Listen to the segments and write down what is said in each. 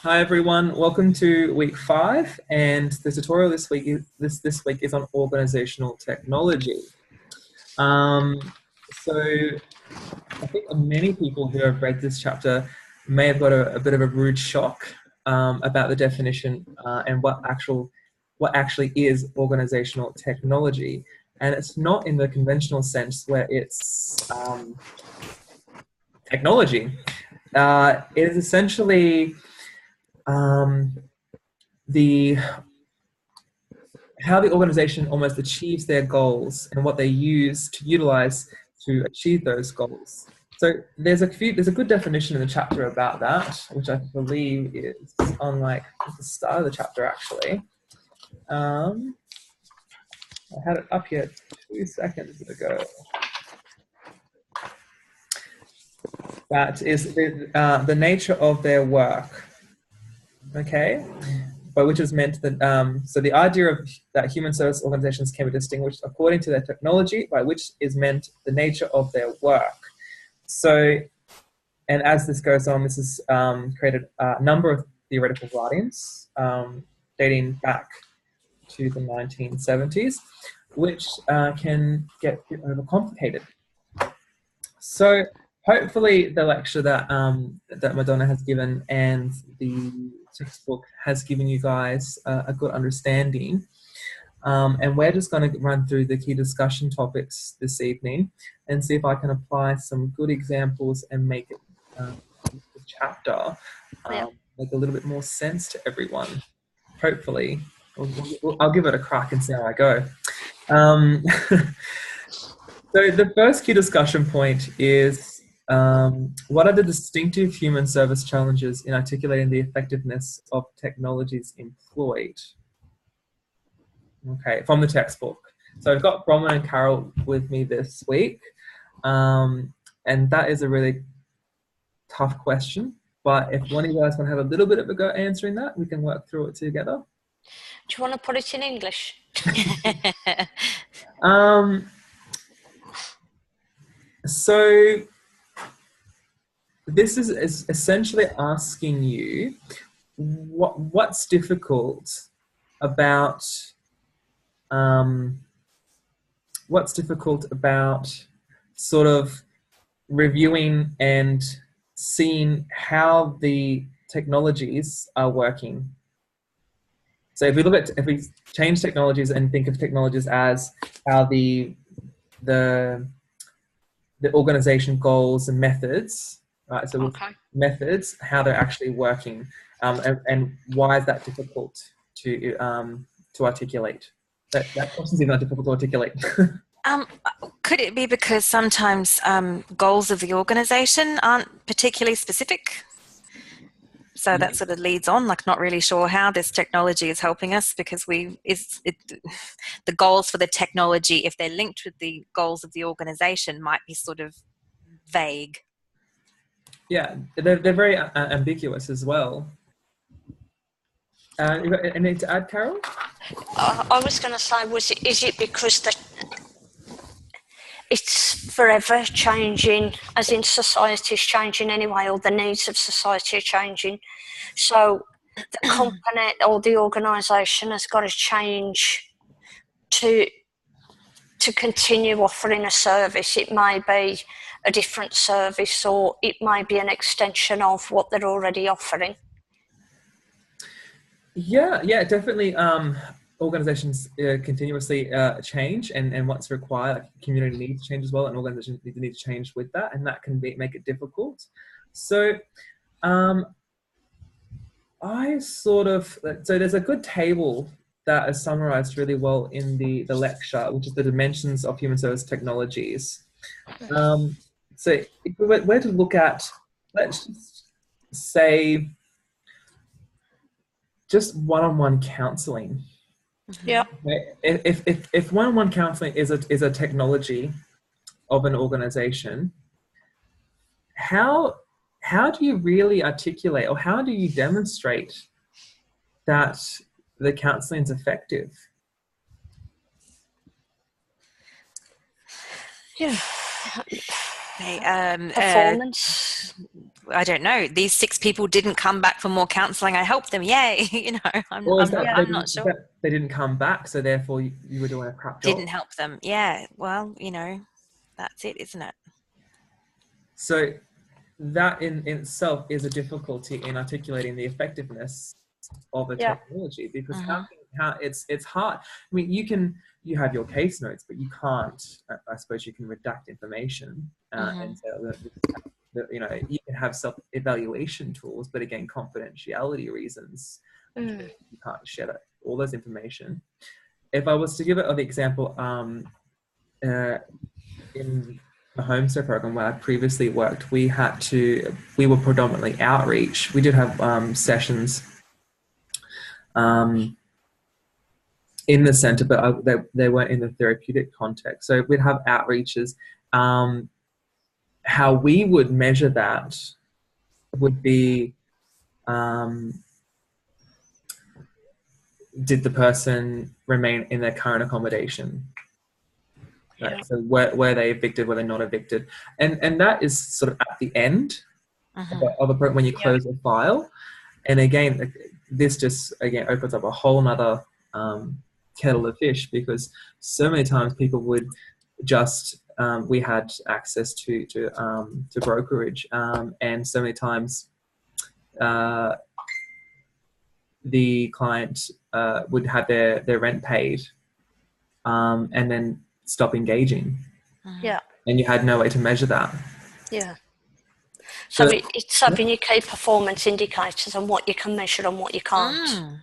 Hi everyone, welcome to week 5, and the tutorial this week is on organizational technology. So I think many people who have read this chapter may have got a bit of a rude shock about the definition and what actually is organizational technology, and it's not in the conventional sense where it's technology. It is essentially the how the organization almost achieves their goals and what they use to utilize to achieve those goals. So there's a good definition in the chapter about that, which I believe is on like the start of the chapter actually. I had it up here 2 seconds ago. That is the nature of their work. Okay, by which is meant that so the idea of that human service organizations can be distinguished according to their technology, by which is meant the nature of their work. So, and as this goes on, this has created a number of theoretical writings dating back to the 1970s, which can get overcomplicated. So hopefully the lecture that that Madonna has given and the textbook has given you guys a good understanding. And we're just going to run through the key discussion topics this evening and see if I can apply some good examples and make it the chapter make a little bit more sense to everyone. Hopefully. I'll give it a crack and see how I go. So the first key discussion point is what are the distinctive human service challenges in articulating the effectiveness of technologies employed? Okay, from the textbook. So I've got Bronwyn and Carol with me this week, and that is a really tough question. But if one of you guys want to have a little bit of a go answering that, we can work through it together. Do you want to put it in English? So this is essentially asking you what's difficult about sort of reviewing and seeing how the technologies are working. So if we change technologies and think of technologies as how the organization goals and methods, right? So methods, how they're actually working, and why is that difficult to articulate? That question's even not difficult to articulate. Could it be because sometimes goals of the organization aren't particularly specific? So that sort of leads on, like not really sure how this technology is helping us because the goals for the technology, if they're linked with the goals of the organization, might be sort of vague. Yeah, they're very ambiguous as well. You got anything to add, Carol? I was going to say, is it because it's forever changing, as in society is changing anyway, or the needs of society are changing. So the company or the organisation has got to change to continue offering a service. It may be a different service, or it may be an extension of what they're already offering. Yeah, definitely. Organizations continuously change, and what's required, like community needs change as well, and organizations need to change with that, and that can make it difficult. So so there's a good table that is summarized really well in the lecture, which is the dimensions of human service technologies. So if we were to look at, let's just say, just one-on-one counseling. Yeah. If one-on-one counseling is a technology of an organization, how do you really articulate, or how do you demonstrate that the counseling is effective? Yeah. Performance. I don't know. These 6 people didn't come back for more counselling. I helped them. Yay! I'm not sure. They didn't come back, so therefore you were doing a crap job. Didn't help them. Yeah. Well, that's it, isn't it? So that in itself is a difficulty in articulating the effectiveness of the technology, because how it's hard. I mean, you have your case notes, but you can't. I suppose you can redact information and say you can have self-evaluation tools, but again, confidentiality reasons, you can't share all those information. If I was to give it the example, in the home care program where I previously worked, we were predominantly outreach. We did have sessions in the centre, but they weren't in the therapeutic context. So we'd have outreaches. How we would measure that would be, did the person remain in their current accommodation? Right? Yeah. So were they evicted, were they not evicted? And that is sort of at the end of a program when you close a file. And again, this just, opens up a whole nother kettle of fish, because so many times people would just, we had access to brokerage, and so many times the client would have their rent paid and then stop engaging. Yeah. And you had no way to measure that. Yeah. So it's having your key performance indicators on what you can measure and what you can't.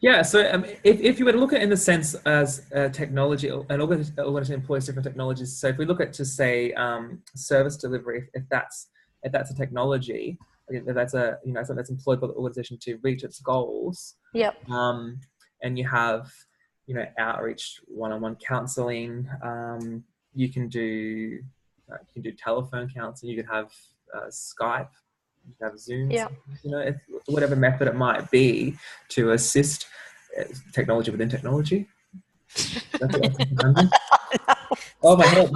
Yeah, so if you were to look at it in the sense as technology, an organization employs different technologies. So if we look at, to say, service delivery, if that's a technology, if that's something that's employed by the organization to reach its goals. Yep. And you have, outreach, one-on-one counselling. You can do telephone counselling. You can have Skype. You can have Zoom. Yeah. Whatever method it might be to assist technology within technology. That's what I'm oh my head.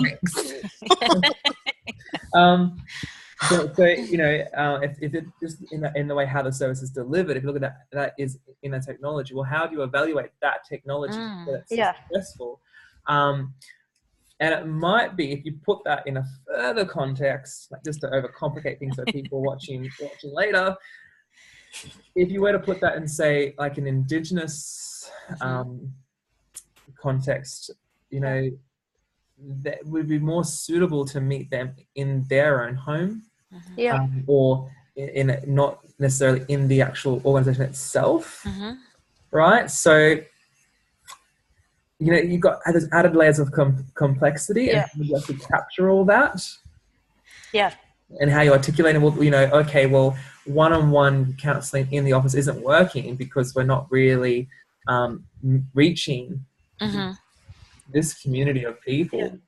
If it just in the way how the service is delivered, if you look at that is in a technology. Well, how do you evaluate that technology that's successful? And it might be, if you put that in a further context, like just to overcomplicate things for people watching later, if you were to put that in, say, like an Indigenous context, that would be more suitable to meet them in their own home, or in not necessarily in the actual organization itself, right? So, you've got those added layers of complexity, and you have to capture all that. Yeah. And how you articulate, and one-on-one counselling in the office isn't working because we're not really reaching this community of people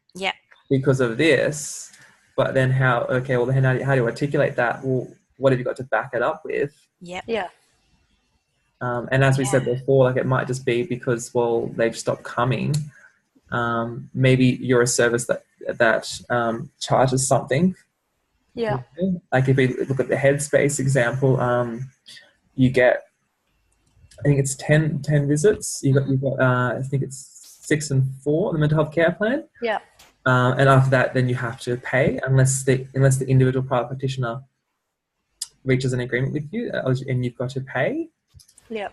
because of this. But then how do you articulate that? Well, what have you got to back it up with? Yeah. And as we said before, like, it might just be because, well, they've stopped coming. Maybe you're a service that charges something. Yeah. Like if we look at the Headspace example, you get, I think it's 10 visits. You've got I think it's 6 and 4, the mental health care plan. Yeah. And after that, then you have to pay unless the individual private practitioner reaches an agreement with you, and you've got to pay. Yep.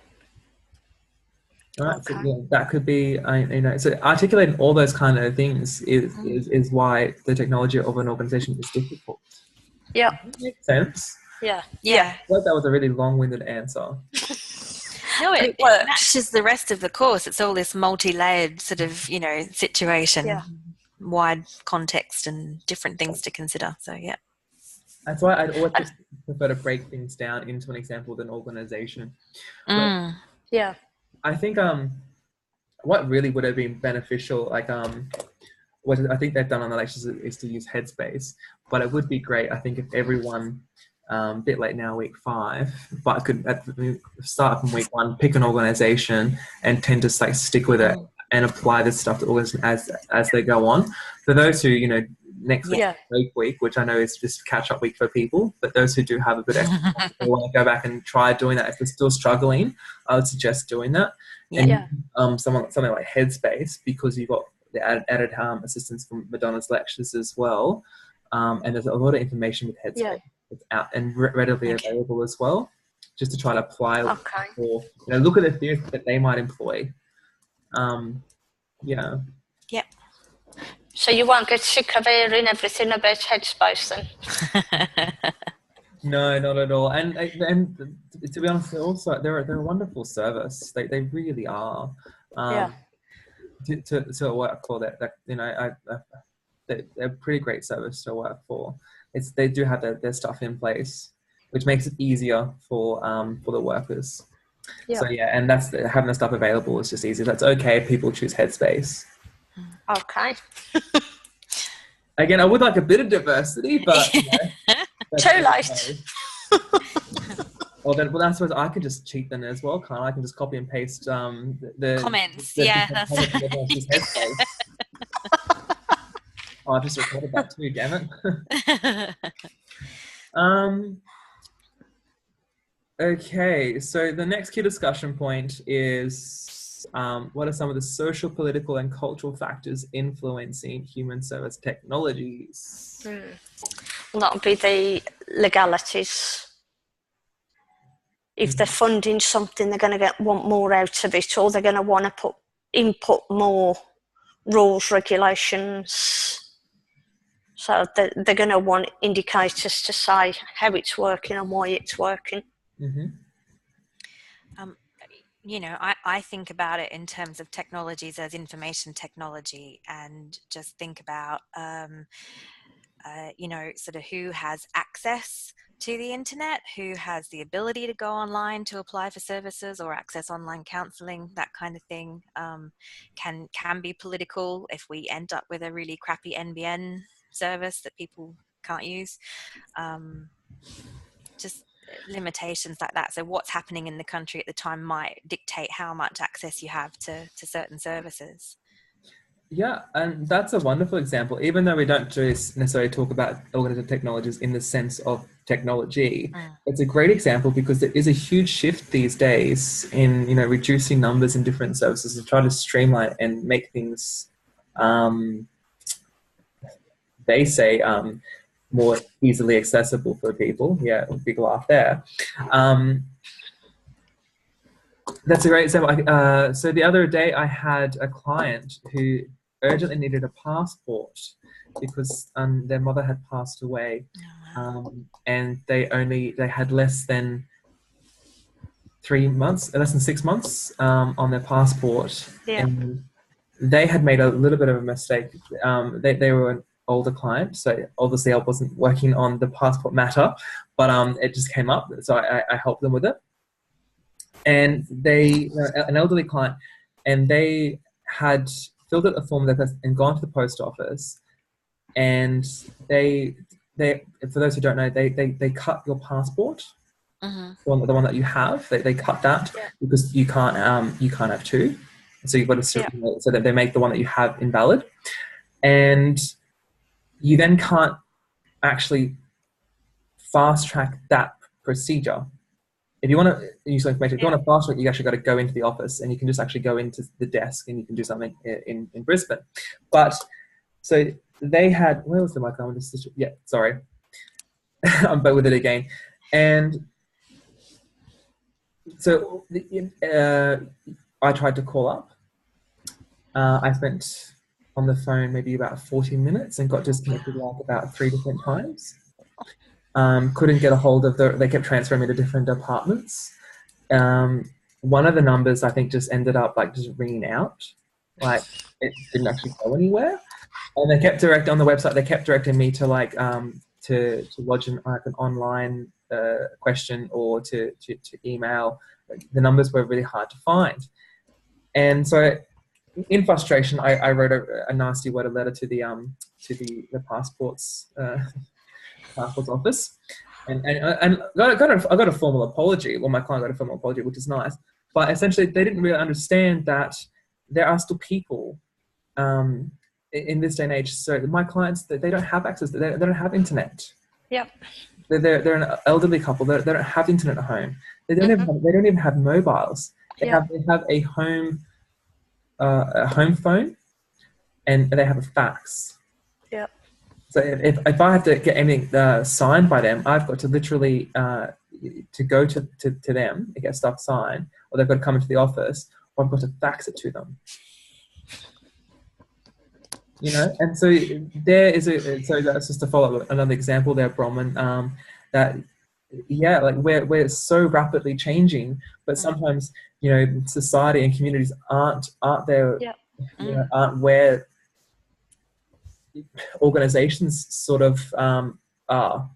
Right. Okay. So that could be, so articulating all those kind of things is why the technology of an organization is difficult. Yeah. Makes sense. Yeah. I thought that was a really long-winded answer. No, it matches the rest of the course. It's all this multi-layered sort of, situation, wide context and different things to consider. So, yeah. That's why I'd always prefer to break things down into an example of an organization. Yeah. I think what really would have been beneficial, like what I think they've done on the lectures is to use Headspace, but it would be great, I think, if everyone, a bit late now, week 5, but could start from week 1, pick an organization and tend to stick with it and apply this stuff to organizations as they go on. For those who, next week Yeah. week, which I know is just catch-up week for people. But those who do have a bit extra time, if they want to go back and try doing that, if they're still struggling, I would suggest doing that. Yeah. And something like Headspace, because you've got the added assistance from Madonna's lectures as well. And there's a lot of information with Headspace that's out and readily available as well, just to try to apply or look at the theories that they might employ. Yeah. Yep. So you won't get sick of hearing everything about Headspace then? No, not at all. And to be honest, they're a wonderful service. They really are. To work for that they're a pretty great service to work for. They do have their stuff in place, which makes it easier for the workers. Yeah. So and that's having the stuff available is just easy. That's okay if people choose Headspace. Okay. Again, I would like a bit of diversity, but Too late. Well, I suppose I could just cheat then as well, can't I? I can just copy and paste the comments. That's I just recorded that too, damn it. Okay, so the next key discussion point is what are some of the social, political, and cultural factors influencing human service technologies? Well, that would be the legalities. If they're funding something, they're going to want more out of it, or they're going to want to input more rules, regulations. So they're going to want indicators to say how it's working and why it's working. Mm-hmm. I think about it in terms of technologies as information technology, and just think about, sort of who has access to the internet, who has the ability to go online to apply for services or access online counselling, that kind of thing. Can be political if we end up with a really crappy NBN service that people can't use. Just limitations like that. So what's happening in the country at the time might dictate how much access you have to certain services. Yeah, and that's a wonderful example. Even though we don't just necessarily talk about organizational technologies in the sense of technology, it's a great example because there is a huge shift these days in reducing numbers in different services to try to streamline and make things, they say, more easily accessible for people. Yeah, big laugh there. That's a great example. So the other day I had a client who urgently needed a passport because their mother had passed away, and they had less than 6 months on their passport. Yeah. And they had made a little bit of a mistake. They were an older client, so obviously I wasn't working on the passport matter, but it just came up, so I helped them with it. And an elderly client, and they had filled out a form and gone to the post office, and they for those who don't know, they cut your passport, the one that you have. They cut that because you can't have two, so you've got to so that they make the one that you have invalid, and you then can't actually fast track that procedure. If you want to use information, if you want to fast track, you actually got to go into the office, and you can just actually go into the desk and you can do something in Brisbane. But so they had, where was the mic? Sorry. I'm back with it again. And so I tried to call up. I spent on the phone maybe about 40 minutes and got disconnected like about 3 different times. Couldn't get a hold of they kept transferring me to different departments. One of the numbers I think just ended up like just ringing out, like it didn't actually go anywhere. And they kept on the website. They kept directing me to like to lodge an online question or to email. The numbers were really hard to find, and so in frustration, I wrote a nasty worded letter to the passports. Passports office, and I got a formal apology. Well, my client got a formal apology, which is nice. But essentially, they didn't really understand that there are still people in this day and age. So my clients, they don't have access. They don't have internet. Yep. They're an elderly couple. They don't have internet at home. They don't even have mobiles. They have a home phone, and they have a fax. Yep. So if I have to get anything signed by them, I've got to literally to go to them and get stuff signed, or they've got to come into the office, or I've got to fax it to them. You know, and so there is so that's just to follow up another example there, Bronwyn, that like we're so rapidly changing, but sometimes, you know, society and communities aren't there, you know, aren't where organizations sort of are.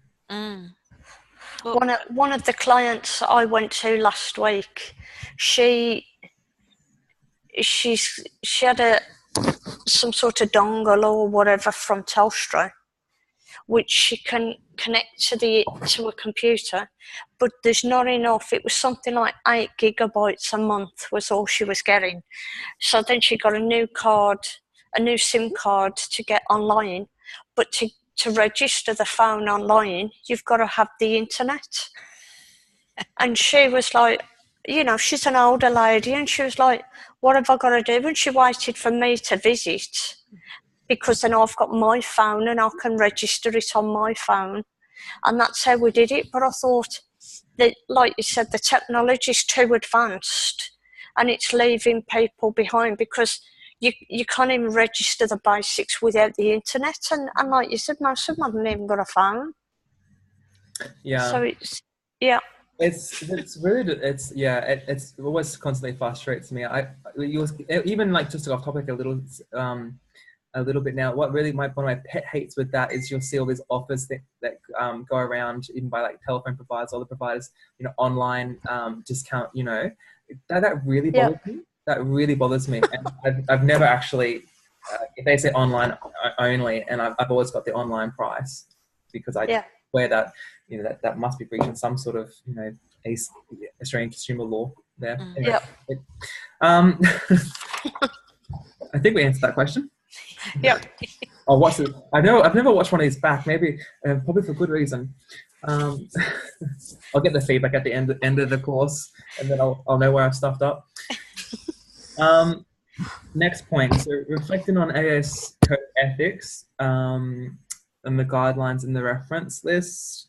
One of the clients I went to last week, she had some sort of dongle or whatever from Telstra, which she can connect to a computer, but there's not enough. It was something like 8 gigabytes a month was all she was getting. So then she got a new SIM card to get online, but to register the phone online, you've got to have the internet. And she was like, you know, she's an older lady, and she was like, what have I got to do? And she waited for me to visit, because then I've got my phone and I can register it on my phone. And that's how we did it. But I thought that, like you said, the technology is too advanced and it's leaving people behind, because you can't even register the basics without the internet. And like you said, most of them haven't even got a phone. Yeah. So it's, yeah. It's really, it always constantly frustrates me. Even like, just off topic a little bit now, what really one of my pet hates with that is you'll see all these offers that go around, even by like telephone providers, other providers, you know, online discount, you know, that really bothers me. That really bothers me. And I've never actually, if they say online only, and I've always got the online price, because I swear that, you know, that must be breaching some sort of, you know, Australian consumer law there. Anyway, I think we answered that question. Yep. I'll watch it. I've never watched one of these back. Maybe, probably for good reason. I'll get the feedback at the end of the course, and then I'll know where I've stuffed up. Next point. So reflecting on AS code ethics and the guidelines in the reference list.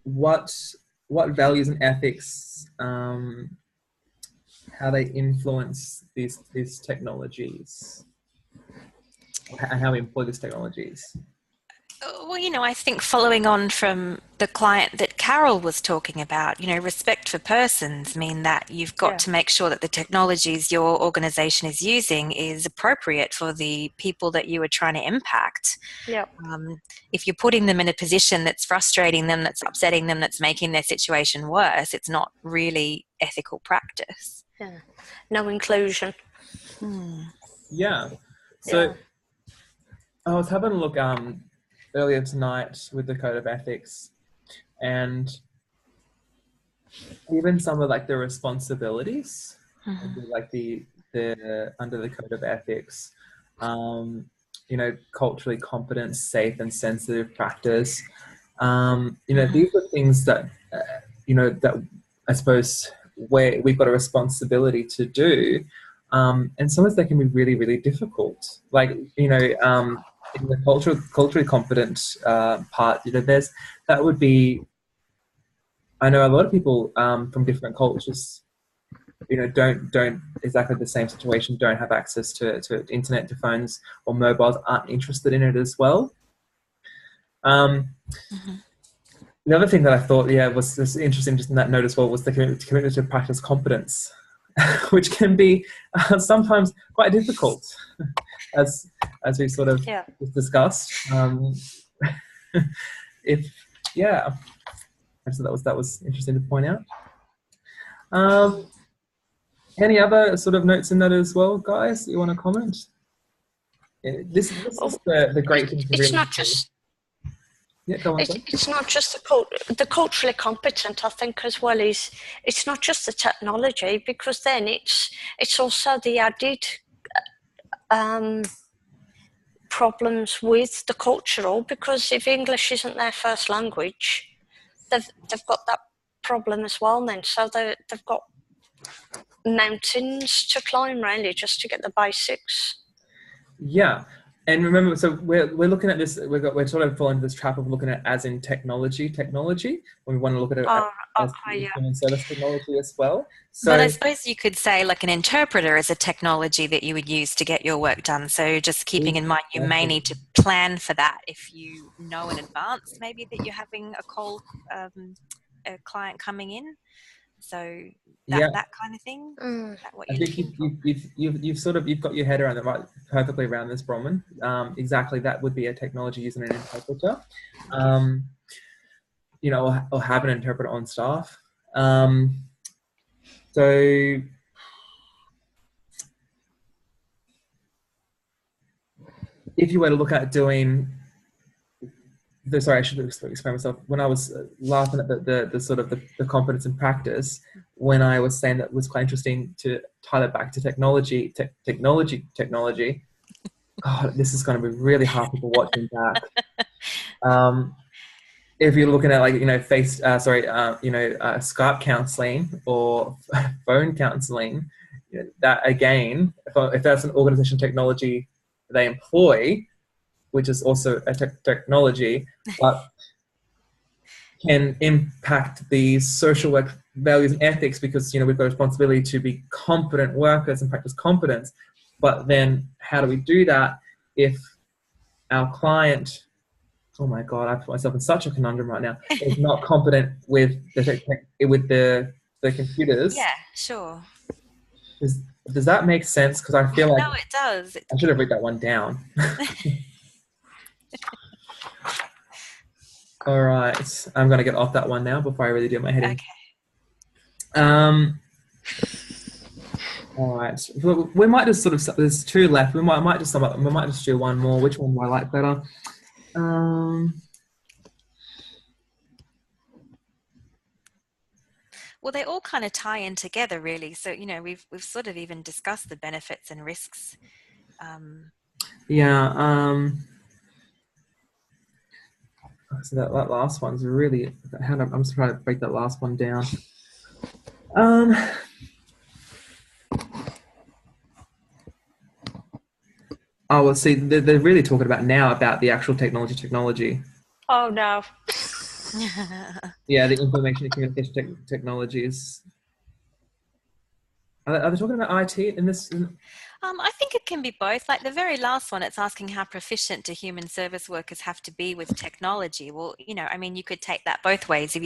What values and ethics, how they influence these technologies, and how we employ these technologies? Well, you know, I think following on from the client that Carol was talking about, you know, respect for persons mean that you've got to make sure that the technologies your organisation is using is appropriate for the people that you are trying to impact. Yeah. If you're putting them in a position that's frustrating them, that's upsetting them, that's making their situation worse, it's not really ethical practice. Yeah. No inclusion. Yeah. So I was having a look earlier tonight with the code of ethics, and even some of like the responsibilities, like the under the code of ethics, you know, culturally competent, safe and sensitive practice. You know, these are things that you know, that I suppose where we've got a responsibility to do, and sometimes they can be really, really difficult. Like, you know, in the culturally competent part, you know, that would be, I know a lot of people from different cultures, you know, don't exactly the same situation, don't have access to internet, to phones or mobiles, aren't interested in it as well. The other thing that I thought, was just interesting just in that note as well, was the commitment to practice competence, which can be sometimes quite difficult, as we sort of discussed. So that was interesting to point out. Any other sort of notes in that as well, guys? You want to comment? This is the great thing. It's not just. Yeah, go on. It's not just the culturally competent, I think, as well. It's not just the technology, because then it's also the added problems with the cultural, because if English isn't their first language, they've got that problem as well then. So they've got mountains to climb really just to get the basics. Yeah. And remember, so we're looking at this, we're sort of falling into this trap of looking at it as in technology, when we want to look at it as human service technology as well. So, but I suppose you could say like an interpreter is a technology that you would use to get your work done. So just keeping in mind, you may need to plan for that if you know in advance maybe that you're having a client coming in. So that kind of thing. I think you've got your head around perfectly around this, Bronwyn. Exactly, that would be a technology using an interpreter, or have an interpreter on staff. So if you were to look at doing, sorry, I should explain myself. When I was laughing at the sort of the competence in practice, when I was saying that it was quite interesting to tie that back to technology. God, this is going to be really hard for people watching back. If you're looking at Skype counselling or phone counselling, that again, if that's an organisation technology they employ, which is also a technology, but can impact the social work values and ethics, because we've got a responsibility to be competent workers and practice competence. But then how do we do that if our client, oh my God, I put myself in such a conundrum right now, is not competent with the computers? Yeah, sure. Does that make sense? Because I feel like no, it does. I should have written that one down. All right, I'm going to get off that one now before I really do my heading. Okay. All right, we might just sort of, there's two left. We might just sum up. We might just do one more. Which one do I like better? Well, they all kind of tie in together, really. So we've sort of even discussed the benefits and risks. So that last one's really, I'm just trying to break that last one down. Well, see, they're really talking about now about the actual technology. Oh, no. Yeah, the information and communication technologies. Are they talking about IT in this? I think it can be both. Like the very last one, it's asking how proficient do human service workers have to be with technology. Well, you could take that both ways.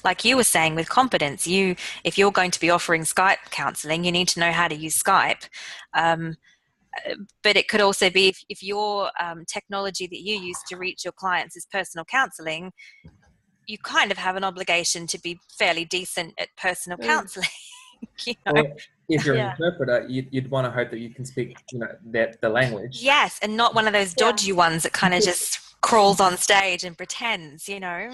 Like you were saying with competence, if you're going to be offering Skype counselling, you need to know how to use Skype. But it could also be if your technology that you use to reach your clients is personal counselling, you kind of have an obligation to be fairly decent at personal counselling. Well, if you're an interpreter, you'd want to hope that you can speak, the language. Yes, and not one of those dodgy ones that kind of just crawls on stage and pretends, Yeah.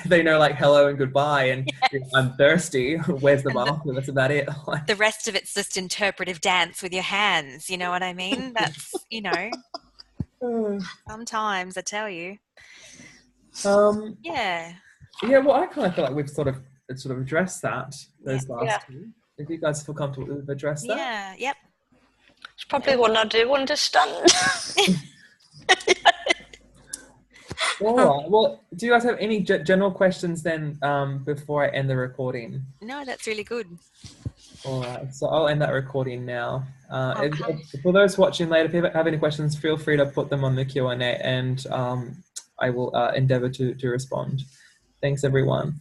They know like hello and goodbye and I'm thirsty. Where's the bathroom? That's about it. The rest of it's just interpretive dance with your hands. You know what I mean? That's sometimes I tell you. Yeah. Well, I kind of feel like we've sort of addressed that. Those last two. If you guys feel comfortable, we've addressed that. Yeah. Yep. It's probably one I do understand. All right. Well, do you guys have any general questions then before I end the recording? No, that's really good. All right. So I'll end that recording now. For those watching later, if you have any questions, feel free to put them on the Q&A and I will endeavour to respond. Thanks, everyone.